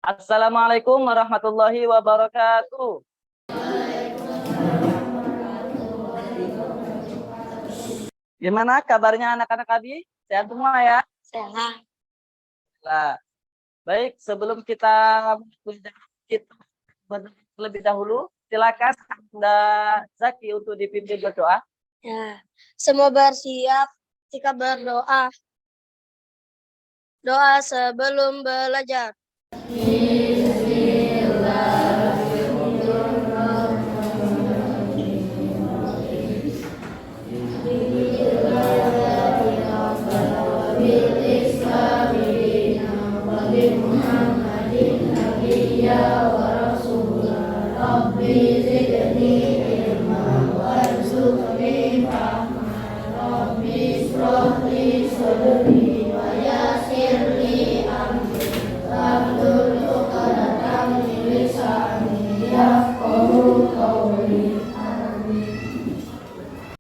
Assalamualaikum warahmatullahi wabarakatuh. Gimana kabarnya anak-anak Abi? Sehat semua ya? Sehat. Nah, baik, sebelum kita lebih dahulu, silakan Anda Zaki untuk dipimpin berdoa. Ya, semua bersiap ketika berdoa. Doa sebelum belajar.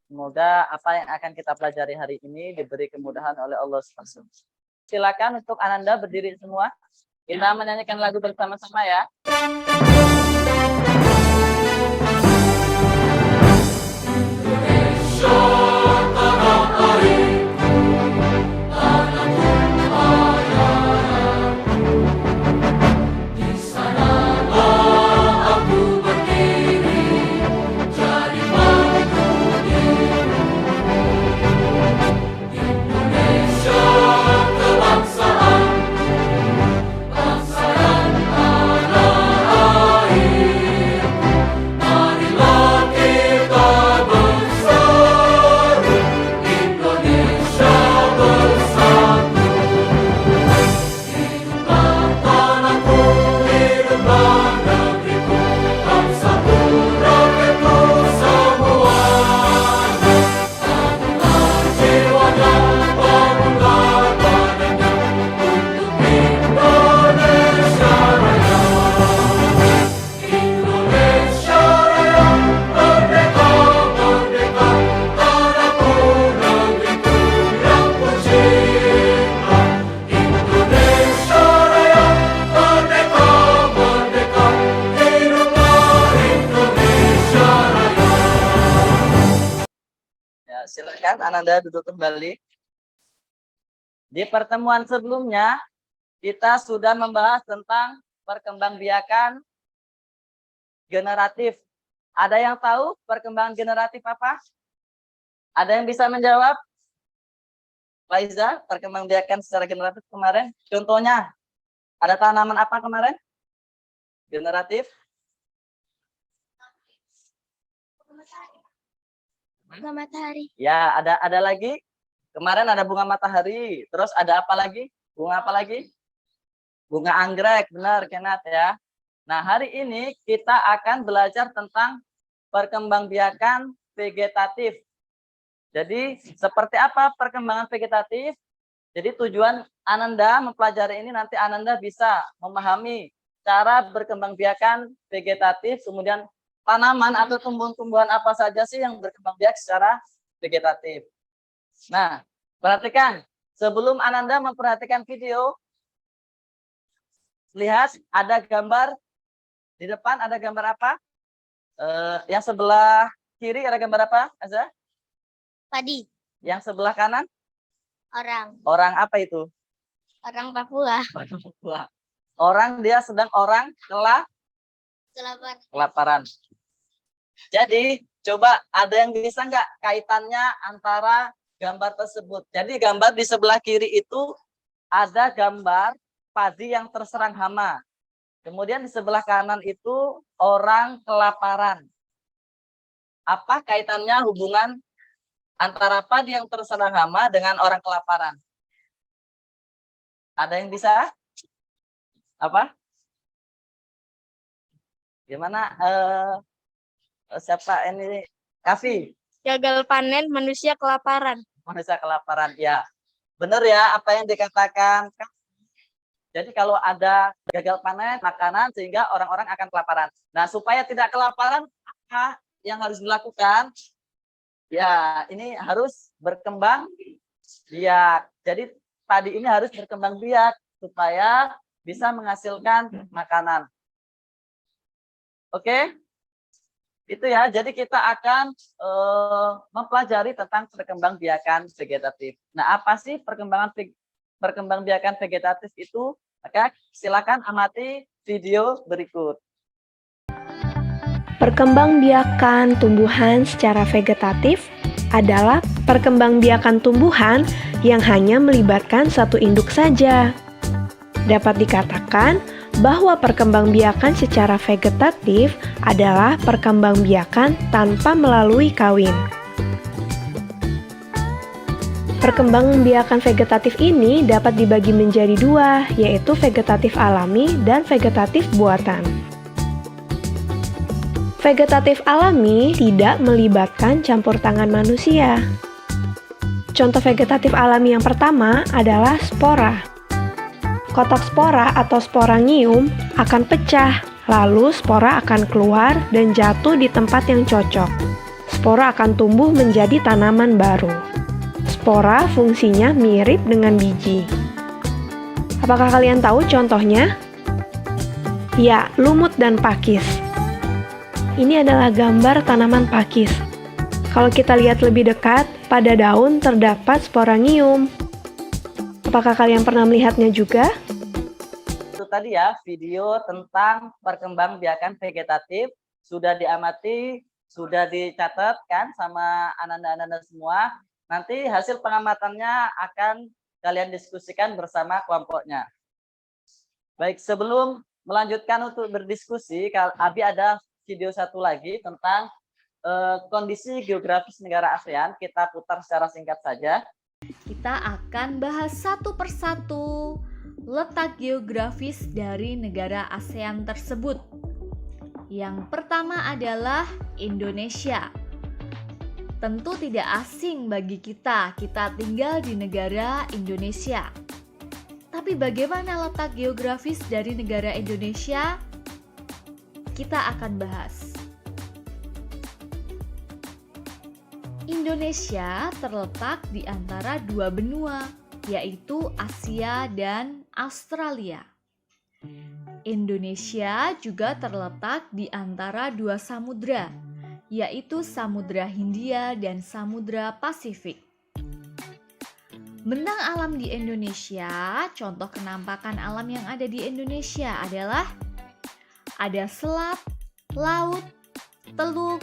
Semoga apa yang akan kita pelajari hari ini diberi kemudahan oleh Allah SWT. Silakan untuk Ananda berdiri semua. Kita menyanyikan lagu bersama-sama ya. Silakan Ananda duduk kembali. Di pertemuan sebelumnya, kita sudah membahas tentang perkembangbiakan generatif. Ada yang tahu perkembangan generatif apa? Ada yang bisa menjawab? Faiza, perkembangbiakan secara generatif kemarin. Contohnya, ada tanaman apa kemarin? Generatif? Bunga matahari. Ya, ada lagi. Kemarin ada bunga matahari. Terus ada apa lagi? Bunga apa lagi? Bunga anggrek, benar Kenat ya. Nah, hari ini kita akan belajar tentang perkembangbiakan vegetatif. Jadi, seperti apa perkembangan vegetatif? Jadi, tujuan Ananda mempelajari ini nanti Ananda bisa memahami cara berkembangbiakan vegetatif, kemudian tanaman atau tumbuhan-tumbuhan apa saja sih yang berkembang biak secara vegetatif. Nah, perhatikan. Sebelum Ananda memperhatikan video, lihat ada gambar di depan, ada gambar apa? Yang sebelah kiri ada gambar apa, Azza? Padi. Yang sebelah kanan? Orang. Orang apa itu? Orang Papua. Orang dia sedang kelaparan. Jadi, coba ada yang bisa nggak kaitannya antara gambar tersebut? Jadi, gambar di sebelah kiri itu ada gambar padi yang terserang hama. Kemudian di sebelah kanan itu orang kelaparan. Apa kaitannya hubungan antara padi yang terserang hama dengan orang kelaparan? Ada yang bisa? Apa? Gimana? Siapa ini? Kavi. Gagal panen, manusia kelaparan. Manusia kelaparan, ya. Benar ya apa yang dikatakan. Jadi kalau ada gagal panen makanan sehingga orang-orang akan kelaparan. Nah, supaya tidak kelaparan, apa yang harus dilakukan? Ya, ini harus berkembang biak. Jadi padi ini harus berkembang biak supaya bisa menghasilkan makanan. Oke? Itu ya, jadi kita akan mempelajari tentang perkembangbiakan vegetatif. Nah, apa sih perkembangbiakan vegetatif itu? Maka silakan amati video berikut. Perkembangbiakan tumbuhan secara vegetatif adalah perkembangbiakan tumbuhan yang hanya melibatkan satu induk saja. Dapat dikatakan bahwa perkembangbiakan secara vegetatif adalah perkembangbiakan tanpa melalui kawin. Perkembangbiakan vegetatif ini dapat dibagi menjadi dua, yaitu vegetatif alami dan vegetatif buatan. Vegetatif alami tidak melibatkan campur tangan manusia. Contoh vegetatif alami yang pertama adalah spora. Kotak spora atau sporangium akan pecah, lalu spora akan keluar dan jatuh di tempat yang cocok. Spora akan tumbuh menjadi tanaman baru. Spora fungsinya mirip dengan biji. Apakah kalian tahu contohnya? Ya, lumut dan pakis. Ini adalah gambar tanaman pakis. Kalau kita lihat lebih dekat, pada daun terdapat sporangium. Apakah kalian pernah melihatnya juga? Itu tadi ya video tentang perkembangbiakan vegetatif, sudah diamati, sudah dicatat kan sama anak-anak semua. Nanti hasil pengamatannya akan kalian diskusikan bersama kelompoknya. Baik, sebelum melanjutkan untuk berdiskusi, Abi ada video satu lagi tentang kondisi geografis negara ASEAN. Kita putar secara singkat saja. Kita akan bahas satu persatu letak geografis dari negara ASEAN tersebut. Yang pertama adalah Indonesia. Tentu tidak asing bagi kita tinggal di negara Indonesia. Tapi bagaimana letak geografis dari negara Indonesia? Kita akan bahas. Indonesia terletak di antara dua benua, yaitu Asia dan Australia. Indonesia juga terletak di antara dua samudra, yaitu Samudra Hindia dan Samudra Pasifik. Bentang alam di Indonesia, contoh kenampakan alam yang ada di Indonesia adalah ada selat, laut, teluk,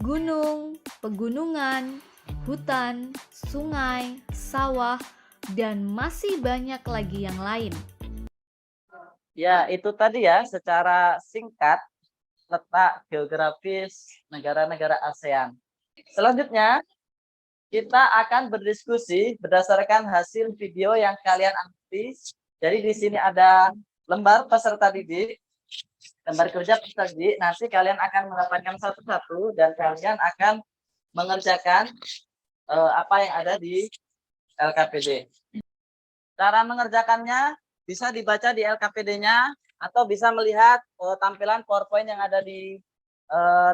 gunung, pegunungan, hutan, sungai, sawah, dan masih banyak lagi yang lain. Ya, itu tadi ya secara singkat letak geografis negara-negara ASEAN. Selanjutnya, kita akan berdiskusi berdasarkan hasil video yang kalian amati. Jadi di sini ada lembar peserta didik, lembar kerja peserta didik. Nanti kalian akan mendapatkan satu-satu dan kalian akan mengerjakan apa yang ada di LKPD. Cara mengerjakannya bisa dibaca di LKPD-nya atau bisa melihat tampilan PowerPoint yang ada di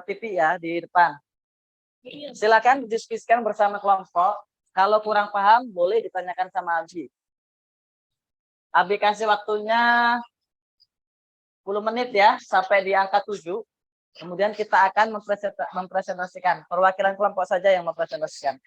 TV ya di depan. Silakan didiskusikan bersama kelompok. Kalau kurang paham boleh ditanyakan sama Abi. Abi kasih waktunya 10 menit ya sampai di angka 7. Kemudian kita akan mempresentasikan. Perwakilan kelompok saja yang mempresentasikan.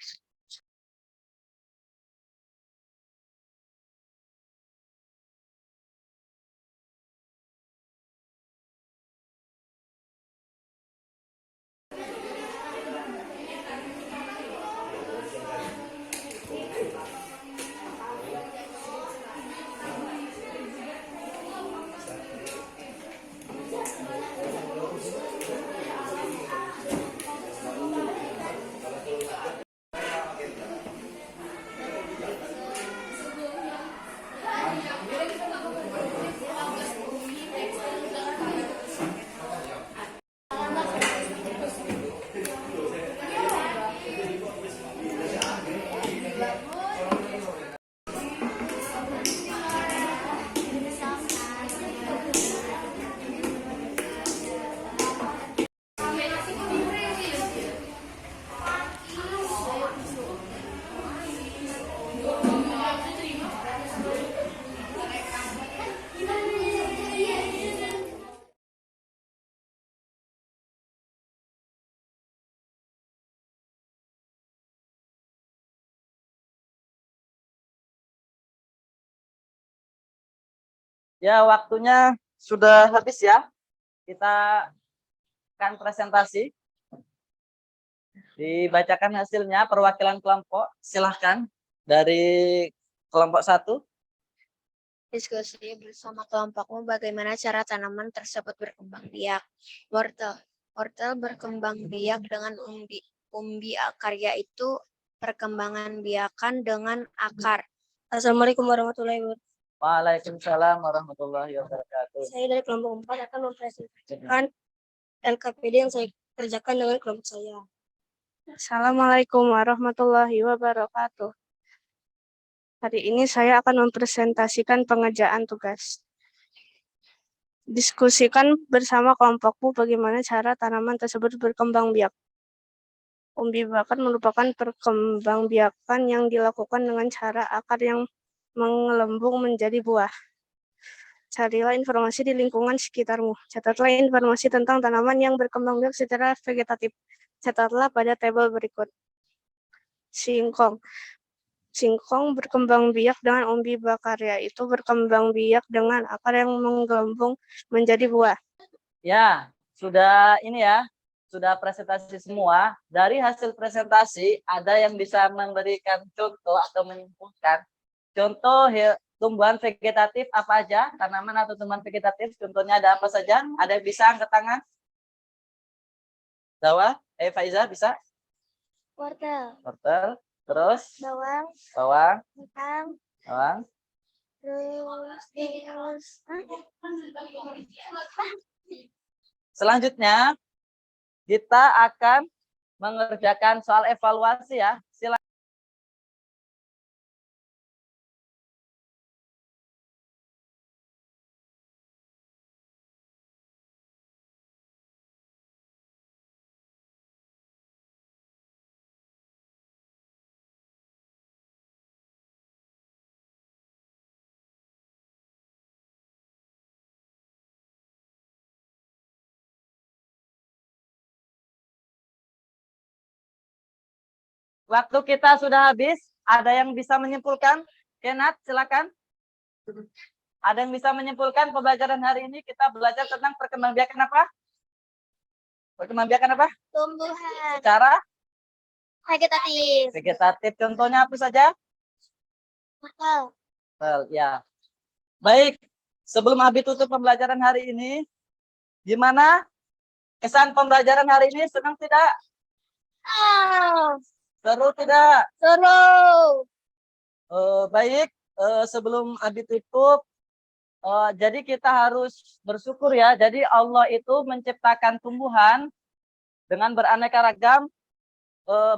Ya, waktunya sudah habis ya. Kita akan presentasi. Dibacakan hasilnya perwakilan kelompok. Silahkan dari kelompok 1. Diskusi bersama kelompokmu bagaimana cara tanaman tersebut berkembang biak. Wortel. Wortel berkembang biak dengan umbi akarya itu perkembangan biakan dengan akar. Assalamualaikum warahmatullahi wabarakatuh. Waalaikumsalam warahmatullahi wabarakatuh. Saya dari kelompok 4 akan mempresentasikan LKPD yang saya kerjakan dengan kelompok saya. Assalamualaikum warahmatullahi wabarakatuh. Hari ini saya akan mempresentasikan pengerjaan tugas. Diskusikan bersama kelompokmu bagaimana cara tanaman tersebut berkembang biak. Umbi bakar merupakan perkembangbiakan yang dilakukan dengan cara akar yang menggelembung menjadi buah. Carilah informasi di lingkungan sekitarmu. Catatlah informasi tentang tanaman yang berkembang biak secara vegetatif. Catatlah pada tabel berikut. Singkong. Singkong berkembang biak dengan umbi bakar, yaitu berkembang biak dengan akar yang menggelembung menjadi buah. Ya, sudah ini ya. Sudah presentasi semua. Dari hasil presentasi, ada yang bisa memberikan contoh atau menyimpulkan. Contoh tumbuhan vegetatif apa aja? Tanaman atau tumbuhan vegetatif, contohnya ada apa saja? Ada yang bisa angkat tangan? Dawa? Faiza bisa? Wortel, Wortel. Terus? bawang, Bawang. kentang, Bawang. terus Selanjutnya, kita akan mengerjakan soal evaluasi ya. Silakan. Waktu kita sudah habis. Ada yang bisa menyimpulkan? Kenat, silakan. Ada yang bisa menyimpulkan pembelajaran hari ini kita belajar tentang perkembangbiakan apa? Perkembangbiakan apa? tumbuhan Secara vegetatif. vegetatif. Contohnya apa saja? Wortel, Well, ya. Baik, sebelum Abi tutup pembelajaran hari ini, gimana kesan pembelajaran hari ini? Senang tidak? Seru tidak? seru. Baik, sebelum Abi tutup, jadi kita harus bersyukur ya. Jadi Allah itu menciptakan tumbuhan dengan beraneka ragam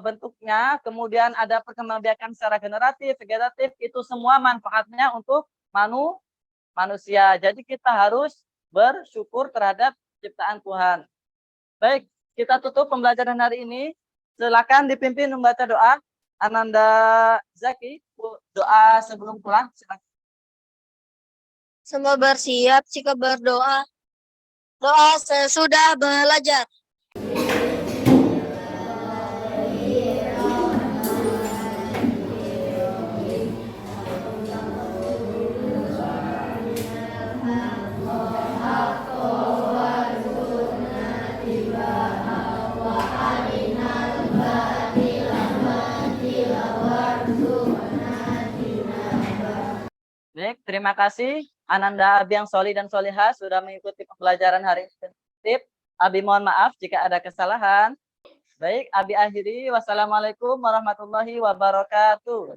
bentuknya, kemudian ada perkembangbiakan secara generatif, vegetatif, itu semua manfaatnya untuk manusia. Jadi kita harus bersyukur terhadap ciptaan Tuhan. Baik, kita tutup pembelajaran hari ini. Silakan dipimpin membaca doa. Ananda Zaki, doa sebelum pulang. Silakan. Semua bersiap jika berdoa. Doa sesudah belajar. Baik, terima kasih Ananda Abi yang Soli dan Soliha sudah mengikuti pembelajaran hari ini. Abi mohon maaf jika ada kesalahan. Baik, Abi akhiri. Wassalamualaikum warahmatullahi wabarakatuh.